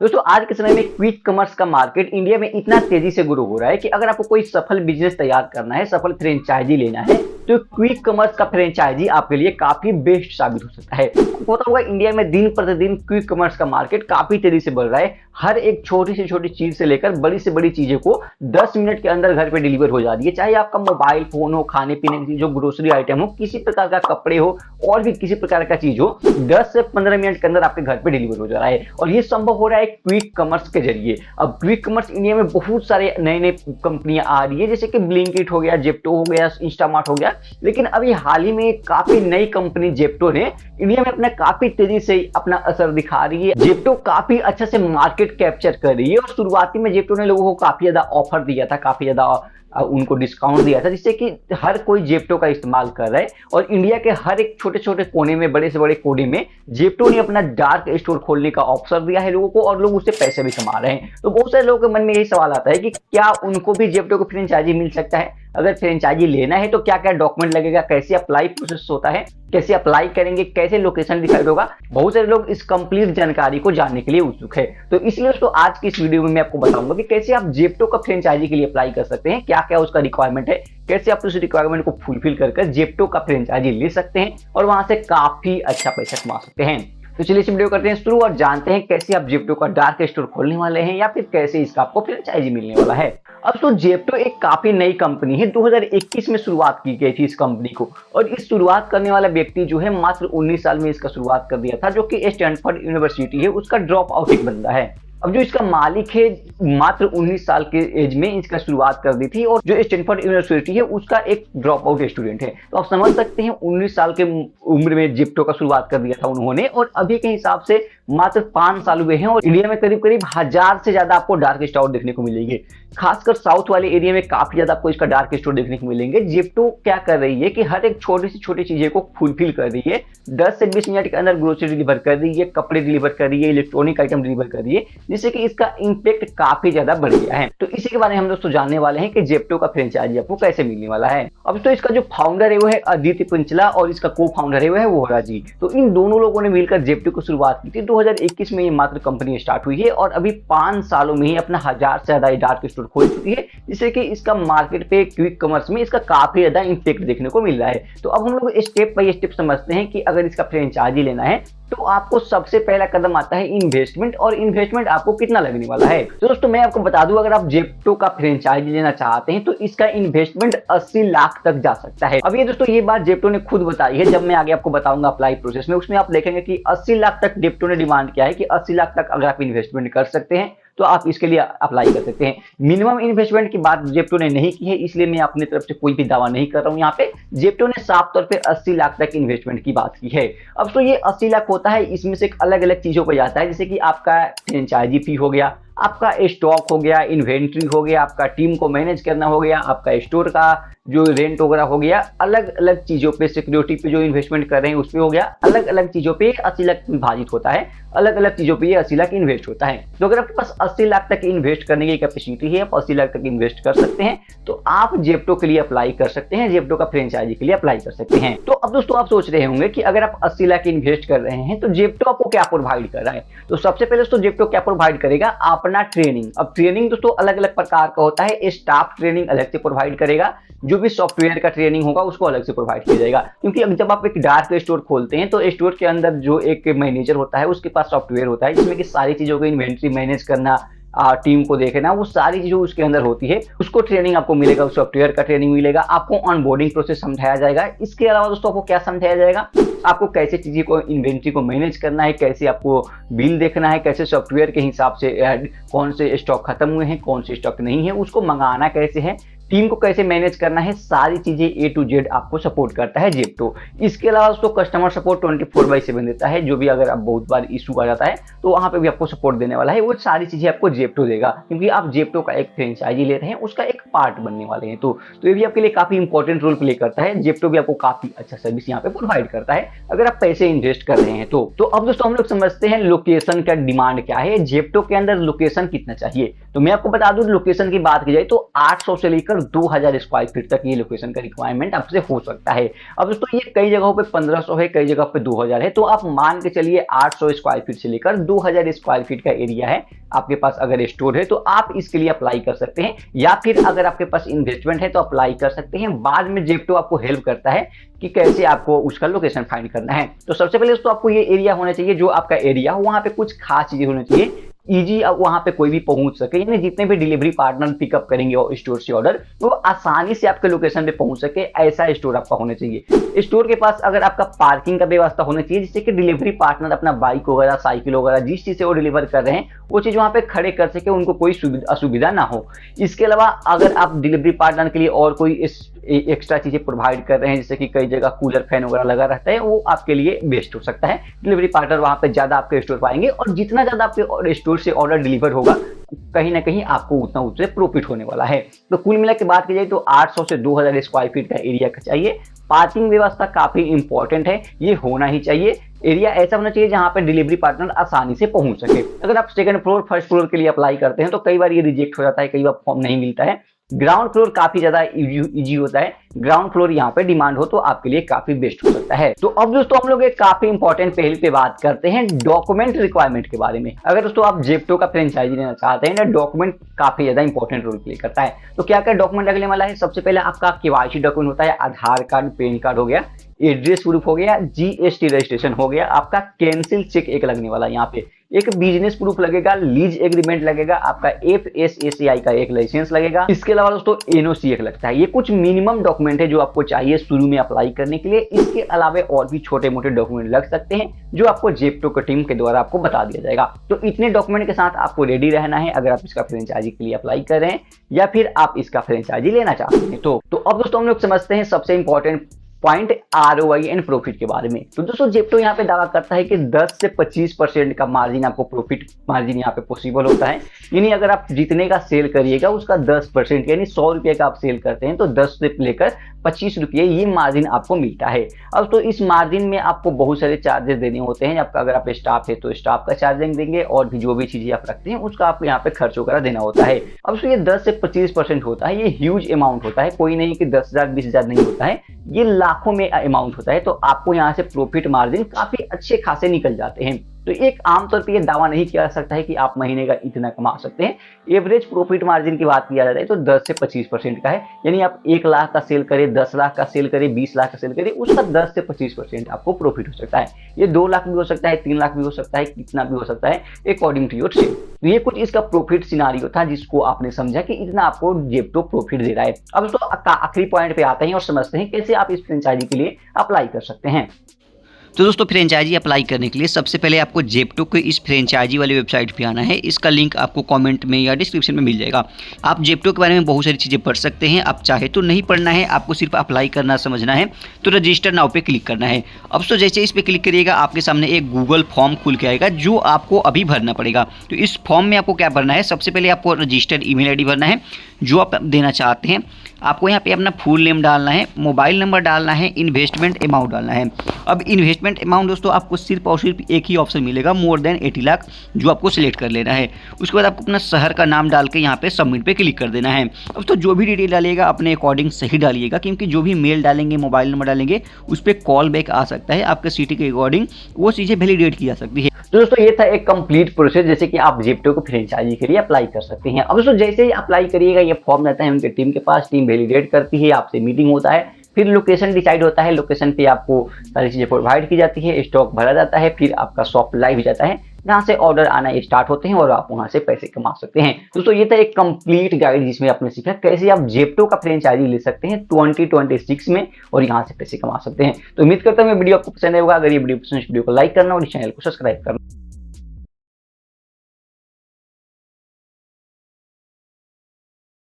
दोस्तों आज के समय में क्विक कॉमर्स का मार्केट इंडिया में इतना तेजी से ग्रो हो रहा है कि अगर आपको कोई सफल बिजनेस तैयार करना है, सफल फ्रेंचाइजी लेना है, तो क्विक कॉमर्स का फ्रेंचाइजी आपके लिए काफी बेस्ट साबित हो सकता है। आपको पता होगा इंडिया में दिन प्रतिदिन क्विक कॉमर्स का मार्केट काफी तेजी से बढ़ रहा है। हर एक छोटी से छोटी चीज से लेकर बड़ी से बड़ी चीजें को 10 मिनट के अंदर घर पे डिलीवर हो जाती है। चाहे आपका मोबाइल फोन हो, खाने पीने की चीज हो, ग्रोसरी आइटम हो, किसी प्रकार का कपड़े हो और भी किसी प्रकार का चीज हो, 10 से 15 मिनट के अंदर आपके घर पे डिलीवर हो जा रहा है। और ये संभव हो रहा है क्विक कॉमर्स के जरिए। अब क्विक कॉमर्स इंडिया में बहुत सारे नए नए कंपनियां आ रही है, जैसे कि ब्लिंकिट हो गया, जेप्टो हो गया, इंस्टामार्ट हो गया। लेकिन अभी हाल ही में काफी नई कंपनी जेप्टो ने इंडिया में अपना काफी तेजी से अपना असर दिखा रही है। जेप्टो काफी अच्छा से मार्केट कैप्चर कर रही है और शुरुआती में जेप्टो ने लोगों को काफी ज्यादा ऑफर दिया था, काफी ज्यादा उनको डिस्काउंट दिया था, जिससे कि हर कोई जेप्टो का इस्तेमाल कर रहा है। और इंडिया के हर एक छोटे छोटे कोने में, बड़े से बड़े कोने में जेप्टो ने अपना डार्क स्टोर खोलने का ऑप्शन दिया है लोगों को और लोग उससे पैसे भी कमा रहे हैं। तो बहुत सारे लोगों के मन में यही सवाल आता है कि क्या उनको भी जेप्टो को फ्रेंचाइजी मिल सकता है? अगर फ्रेंचाइजी लेना है तो क्या क्या डॉक्यूमेंट लगेगा, कैसे अप्लाई प्रोसेस होता है, कैसे अप्लाई करेंगे, कैसे लोकेशन डिसाइड होगा? बहुत सारे लोग इस कंप्लीट जानकारी को जानने के लिए उत्सुक है। तो इसलिए दोस्तों आज की इस वीडियो में मैं आपको बताऊंगा कि कैसे आप जेप्टो का फ्रेंचाइजी के लिए अप्लाई कर सकते हैं, क्या क्या उसका रिक्वायरमेंट है, कैसे आप उस रिक्वायरमेंट को फुलफिल कर जेप्टो का फ्रेंचाइजी ले सकते हैं और वहां से काफी अच्छा पैसा कमा सकते हैं। तो चलिए इस वीडियो करते हैं शुरू और जानते हैं कैसे आप जेप्टो का डार्क स्टोर खोलने वाले हैं या फिर कैसे इसका आपको फ्रेंचाइजी मिलने वाला है। अब तो जेप्टो एक काफी नई कंपनी है। 2021 में शुरुआत की गई थी इस कंपनी को और इस शुरुआत करने वाला व्यक्ति जो है मात्र 19 साल में इसका शुरुआत कर दिया था, जो कि स्टैनफोर्ड यूनिवर्सिटी है उसका ड्रॉप आउट एक बंदा है। अब जो इसका मालिक है मात्र 19 साल के एज में इसका शुरुआत कर दी थी और जो स्टैनफोर्ड यूनिवर्सिटी है उसका एक ड्रॉप आउट स्टूडेंट है। तो आप समझ सकते हैं 19 साल के उम्र में जेप्टो का शुरुआत कर दिया था उन्होंने और अभी के हिसाब से मात्र 5 साल हुए हैं और इंडिया में करीब करीब 1000 से ज्यादा आपको डार्क स्टोर देखने को मिलेंगे। खासकर साउथ वाले एरिया में काफी ज्यादा आपको इसका डार्क स्टोर देखने को मिलेंगे। जेप्टो क्या कर रही है कि हर एक छोटी से छोटी चीजें को फुलफिल कर रही है। 10 से 20 मिनट के अंदर ग्रोसरी डिलीवर कर रही है, कपड़े डिलीवर कर रही है, इलेक्ट्रॉनिक आइटम डिलीवर कर रही है, जिससे कि इसका इंपैक्ट काफी ज्यादा बढ़ गया है। तो इसी के बारे में हम दोस्तों जानने वाले हैं कि जेप्टो का फ्रेंचाइजी आपको कैसे मिलने वाला है। अब तो इसका जो फाउंडर है वो है अदिति पंचला और इसका को फाउंडर है वो है वोहरा जी। तो इन दोनों लोगों ने मिलकर जेप्टो को शुरुआत की थी। 2021 में ये मात्र कंपनी स्टार्ट हुई है और अभी 5 सालों में ही अपना 1000 से ज्यादा डार्क स्टोर खोल चुकी है, जिससे कि इसका मार्केट पे क्विक कॉमर्स में इसका काफी ज्यादा इंपैक्ट देखने को मिल रहा है। तो अब हम लोग स्टेप बाय स्टेप समझते हैं कि अगर इसका फ्रेंचाइजी लेना है तो आपको सबसे पहला कदम आता है इन्वेस्टमेंट। और इन्वेस्टमेंट आपको कितना लगने वाला है? तो दोस्तों मैं आपको बता दूं, अगर आप जेप्टो का फ्रेंचाइजी लेना चाहते हैं तो इसका इन्वेस्टमेंट 80 लाख तक जा सकता है। अब ये दोस्तों ये बात जेप्टो ने खुद बताई है। जब मैं आगे आपको बताऊंगा अप्लाई प्रोसेस में, उसमें आप देखेंगे कि 80 लाख तक जेप्टो ने डिमांड किया है कि 80 लाख तक अगर आप इन्वेस्टमेंट कर सकते हैं तो आप इसके लिए अप्लाई कर सकते हैं। मिनिमम इन्वेस्टमेंट की बात जेप्टो ने नहीं की है, इसलिए मैं अपनी तरफ से कोई भी दावा नहीं कर रहा हूं। यहाँ पे जेप्टो ने साफ तौर पे 80 लाख तक इन्वेस्टमेंट की बात की है। अब तो ये 80 लाख होता है, इसमें से अलग अलग चीजों पर जाता है, जैसे कि आपका फ्रेंचाइजी फी हो गया, आपका स्टॉक हो गया, इन्वेंट्री हो गया, आपका टीम को मैनेज करना हो गया, आपका स्टोर का जो रेंट वगैरह हो गया, अलग अलग चीजों पे, सिक्योरिटी पे जो इन्वेस्टमेंट कर रहे हैं उसपे हो गया, अलग अलग चीजों पे 80 लाख विभाजित होता है, अलग अलग चीजों पे ये 80 लाख इन्वेस्ट होता है। तो अगर आपके पास 80 लाख तक इन्वेस्ट करने की कैपेसिटी है, आप 80 लाख तक इन्वेस्ट कर सकते हैं, तो आप जेप्टो के लिए अप्लाई कर सकते हैं, जेप्टो का फ्रेंचाइजी के लिए अप्लाई कर सकते हैं। तो अब दोस्तों आप सोच रहे होंगे कि अगर आप 80 लाख इन्वेस्ट कर रहे हैं तो जेप्टो आपको क्या प्रोवाइड कर रहा है? तो सबसे पहले दोस्तों जेप्टो क्या प्रोवाइड करेगा? अपना ट्रेनिंग। अब ट्रेनिंग दोस्तों अलग अलग प्रकार का होता है। स्टाफ ट्रेनिंग अलग से प्रोवाइड करेगा, जो भी सॉफ्टवेयर का ट्रेनिंग होगा उसको अलग से प्रोवाइड किया जाएगा। क्योंकि अब जब आप एक डार्क स्टोर खोलते हैं तो स्टोर के अंदर जो एक मैनेजर होता है उसके पास सॉफ्टवेयर होता है जिसमें कि सारी चीजों को इन्वेंट्री मैनेज करना, टीम को देखना, वो सारी चीजें उसके अंदर होती है, उसको ट्रेनिंग आपको मिलेगा, उस सॉफ्टवेयर का ट्रेनिंग मिलेगा, आपको ऑनबोर्डिंग प्रोसेस समझाया जाएगा। इसके अलावा दोस्तों आपको क्या समझाया जाएगा? आपको कैसे चीजें को, इन्वेंट्री को मैनेज करना है, कैसे आपको बिल देखना है, कैसे सॉफ्टवेयर के हिसाब से कौन से स्टॉक खत्म हुए हैं, कौन से स्टॉक नहीं है, उसको मंगाना कैसे है, टीम को कैसे मैनेज करना है, सारी चीजें ए टू जेड आपको सपोर्ट करता है जेप्टो। इसके अलावा दोस्तों कस्टमर सपोर्ट 24/7 देता है। जो भी अगर आप बहुत बार इशू आ जाता है तो वहां पे भी आपको सपोर्ट देने वाला है। वो सारी चीजें आपको जेप्टो देगा, क्योंकि आप जेप्टो का एक फ्रेंचाइजी ले रहे हैं, उसका एक पार्ट बनने वाले हैं। तो ये भी आपके लिए काफी इंपॉर्टेंट रोल प्ले करता है। जेप्टो भी आपको काफी अच्छा सर्विस यहाँ पे प्रोवाइड करता है अगर आप पैसे इन्वेस्ट कर रहे हैं तो अब दोस्तों हम लोग समझते हैं लोकेशन का डिमांड क्या है, जेप्टो के अंदर लोकेशन कितना चाहिए। तो मैं आपको बता दूं, लोकेशन की बात की जाए तो 800 से लेकर लेकर 2000 स्क्वायर फीट तक ये लोकेशन का रिक्वायरमेंट आपसे हो सकता है। अब दोस्तों ये कई जगहों पे 1500 है, कई जगह पे 2000 है, तो आप मान के चलिए 800 स्क्वायर फीट से लेकर 2000 स्क्वायर फीट का एरिया है आपके पास अगर स्टोर है, तो आप इसके लिए अप्लाई कर सकते हैं। या फिर अगर आपके पास इन्वेस्टमेंट है तो अप्लाई कर सकते हैं। बाद में जेप्टो आपको हेल्प करता है कि कैसे आपको उसका लोकेशन फाइंड करना है। तो सबसे पहले दोस्तों आपको ये एरिया होना चाहिए, जो आपका एरिया हो वहां पे कुछ खास चीजें होनी चाहिए, इजी अब वहां पे कोई भी पहुंच सके, यानी जितने भी डिलीवरी पार्टनर पिकअप करेंगे और स्टोर से ऑर्डर, वो आसानी से आपके लोकेशन पे पहुंच सके, ऐसा स्टोर आपका होना चाहिए। स्टोर के पास अगर आपका पार्किंग का व्यवस्था होना चाहिए, जिससे कि डिलीवरी पार्टनर अपना बाइक वगैरह, साइकिल वगैरह जिस चीज से वो डिलीवर कर रहे हैं वो चीज वहां पे खड़े कर सके, उनको कोई असुविधा ना हो। इसके अलावा अगर आप डिलीवरी पार्टनर के लिए और कोई एक्स्ट्रा चीजें प्रोवाइड कर रहे हैं, जैसे कि कई जगह कूलर फैन वगैरह लगा रहता है, वो आपके लिए बेस्ट हो सकता है। डिलीवरी पार्टनर वहां पे ज्यादा आपके स्टोर पाएंगे और जितना ज्यादा आपके स्टोर से ऑर्डर डिलीवर होगा, कहीं ना कहीं आपको उतना उससे प्रॉफिट होने वाला है। तो कुल मिला के बात की जाए तो 800 से 2000 स्क्वायर फीट का एरिया का चाहिए। पार्किंग व्यवस्था काफी इंपॉर्टेंट है, ये होना ही चाहिए। एरिया ऐसा होना चाहिए जहां पे डिलीवरी पार्टनर आसानी से पहुंच सके। अगर आप सेकंड फ्लोर, फर्स्ट फ्लोर के लिए अप्लाई करते हैं तो कई बार ये रिजेक्ट हो जाता है, कई बार फॉर्म नहीं मिलता है। ग्राउंड फ्लोर काफी ज्यादा इजी होता है, ग्राउंड फ्लोर यहाँ पे डिमांड हो तो आपके लिए काफी बेस्ट हो सकता है। तो अब दोस्तों हम लोग एक काफी इंपॉर्टेंट पहल पे बात करते हैं डॉक्यूमेंट रिक्वायरमेंट के बारे में। अगर दोस्तों आप जेप्टो का फ्रेंचाइजी लेना चाहते हैं ना, डॉक्यूमेंट काफी ज्यादा इंपॉर्टेंट रोल प्ले करता है। तो क्या क्या डॉक्यूमेंट लगने वाला है? सबसे पहले आपका केवाईसी डॉक्यूमेंट होता है, आधार कार्ड, पैन कार्ड हो गया, एड्रेस प्रूफ हो गया, जीएसटी रजिस्ट्रेशन हो गया, आपका कैंसिल चेक एक लगने वाला है, यहाँ पे एक बिजनेस प्रूफ लगेगा, लीज एग्रीमेंट लगेगा, आपका FSSAI का एक लाइसेंस लगेगा। इसके अलावा दोस्तों NOC एक लगता है। ये कुछ मिनिमम डॉक्यूमेंट है जो आपको चाहिए शुरू में अप्लाई करने के लिए। इसके अलावा और भी छोटे मोटे डॉक्यूमेंट लग सकते हैं जो आपको जेप्टो की टीम के द्वारा आपको बता दिया जाएगा। तो इतने डॉक्यूमेंट के साथ आपको रेडी रहना है अगर आप इसका फ्रेंचाइजी के लिए अप्लाई कर रहे हैं या फिर आप इसका फ्रेंचाइजी लेना चाहते हैं। तो अब दोस्तों हम लोग समझते हैं सबसे important point ROI and profit के बारे में। तो दोस्तों जेप्टो यहाँ पे दावा करता है कि 10 से 25% का मार्जिन आपको प्रॉफिट मार्जिन यहाँ पे पॉसिबल होता है। यानी अगर आप जितने का सेल करिएगा उसका 10%, यानी 100 रुपये का आप सेल करते हैं तो 10 से लेकर 25 रुपये ये मार्जिन आपको मिलता है। अब तो इस मार्जिन में आपको बहुत सारे चार्जेस देने होते हैं। आपका अगर आप स्टाफ है तो स्टाफ का चार्जिंग देंगे और भी जो भी चीजें आप रखते हैं उसका आपको यहाँ पे खर्च वगैरह देना होता है। अब तो ये 10 से 25% होता है, ये ह्यूज अमाउंट होता है। कोई नहीं कि 10,000 20,000 नहीं होता है, ये लाखों में अमाउंट होता है। तो आपको यहाँ से प्रॉफिट मार्जिन काफी अच्छे खासे निकल जाते हैं। तो एक आमतौर पे ये दावा नहीं किया जा सकता है कि आप महीने का इतना कमा सकते हैं। एवरेज प्रॉफिट मार्जिन की बात किया जाता है तो 10 से 25% का है। यानी आप 1 लाख का सेल करें, 10 लाख का सेल करें, 20 लाख का सेल करें, उसका 10 से 25% आपको प्रॉफिट हो सकता है। ये 2 लाख भी हो सकता है, 3 लाख भी हो सकता है, कितना भी हो सकता है अकॉर्डिंग टू योर सेल। तो ये कुछ इसका प्रॉफिट सिनारियो था जिसको आपने समझा कि इतना आपको जेप्टो प्रॉफिट दे रहा है। अब तो आखिरी पॉइंट पे आते हैं और समझते हैं कैसे आप इस फ्रेंचाइजी के लिए अप्लाई कर सकते हैं। तो दोस्तों फ्रेंचाइजी अप्लाई करने के लिए सबसे पहले आपको जेप्टो के इस फ्रेंचाइजी वाली वेबसाइट पे आना है। इसका लिंक आपको कमेंट में या डिस्क्रिप्शन में मिल जाएगा। आप जेप्टो के बारे में बहुत सारी चीज़ें पढ़ सकते हैं। आप चाहे तो नहीं पढ़ना है, आपको सिर्फ अप्लाई करना समझना है। तो रजिस्टर नाउ पे क्लिक करना है। अब तो जैसे इस पर क्लिक करिएगा आपके सामने एक गूगल फॉर्म खुल के आएगा जो आपको अभी भरना पड़ेगा। तो इस फॉर्म में आपको क्या भरना है? सबसे पहले आपको रजिस्टर्ड ईमेल आईडी भरना है जो आप देना चाहते हैं। आपको यहाँ पे अपना फुल नेम डालना है, मोबाइल नंबर डालना है, इन्वेस्टमेंट अमाउंट डालना है। अब इन्वेस्टमेंट अमाउंट दोस्तों आपको सिर्फ और सिर्फ एक ही ऑप्शन मिलेगा, मोर देन 80 लाख, जो आपको सिलेक्ट कर लेना है। उसके बाद आपको अपना शहर का नाम डाल के यहाँ पे सबमिट पे क्लिक कर देना है। अब तो जो भी डिटेल डालिएगा अपने अकॉर्डिंग सही डालिएगा, क्योंकि जो भी मेल डालेंगे, मोबाइल नंबर डालेंगे, उस पर कॉल बैक आ सकता है। आपके सिटी के अकॉर्डिंग वो चीज़ें वैलिडेट की जा सकती है। तो दोस्तों ये था एक कंप्लीट प्रोसेस जैसे कि आप जेप्टो को फ्रेंचाइजी के लिए अप्लाई कर सकते हैं। अब दोस्तों जैसे ही अप्लाई करिएगा ये फॉर्म रहता है उनके टीम के पास, टीम वैलिडेट करती है, आपसे मीटिंग होता है, फिर लोकेशन डिसाइड होता है। लोकेशन पे आपको सारी चीजें प्रोवाइड की जाती है, स्टॉक भरा जाता है, फिर आपका शॉप लाइव हो जाता है जहाँ से ऑर्डर आना स्टार्ट होते हैं और आप वहां से पैसे कमा सकते हैं। दोस्तों ये था एक कंप्लीट गाइड जिसमें आपने सीखा कैसे आप जेप्टो का फ्रेंचाइजी ले सकते हैं 2026 में और यहाँ से पैसे कमा सकते हैं। तो उम्मीद करता हूँ वीडियो आपको पसंद आएगा। अगर ये वीडियो पसंद है वीडियो को लाइक करना और इस चैनल को सब्सक्राइब करना।